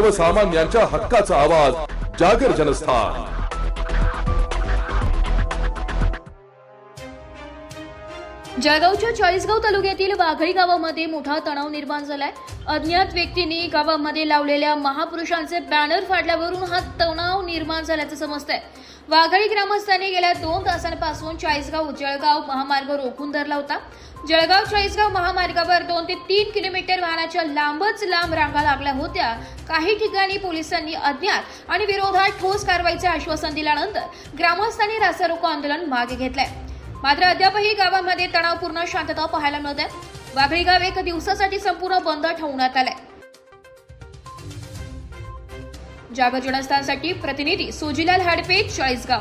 सर्वसामान्यांच्या हक्काचा आवाज जागर जनस्थान। जळगावच्या चाळीसगाव तालुक्यातील वाघळी गावामध्ये मोठा तणाव निर्माण झालाय। अज्ञात व्यक्तींनी गावामध्ये लावलेल्या महापुरुषांचे बॅनर फाडल्यावरून हा तणाव निर्माण झाल्याचं समजतंय। वाघळी ग्रामस्थांनी गेल्या 2 तासांपासून चाळीसगाव जळगाव महामार्ग रोखून धरला होता। जळगाव चाळीसगाव महामार्गावर 2 ते 3 किलोमीटर वाहनाच्या लांबच लांब रांगा लागल्या होत्या। काही ठिकाणी पोलिसांनी अज्ञात आणि विरोधात ठोस कारवाईचे आश्वासन दिल्यानंतर ग्रामस्थांनी रास्ता रोको आंदोलन मागे घेतलंय। मात्र अद्यापही गावामध्ये तणावपूर्ण शांतता पाहायला मिळत आहे। वाघळी गाव 1 दिवसासाठी संपूर्ण बंद ठेवण्यात आलंय। जागर जनस्थानसाठी प्रतिनिधी सुजिलाल हाडपे, चाळीसगाव।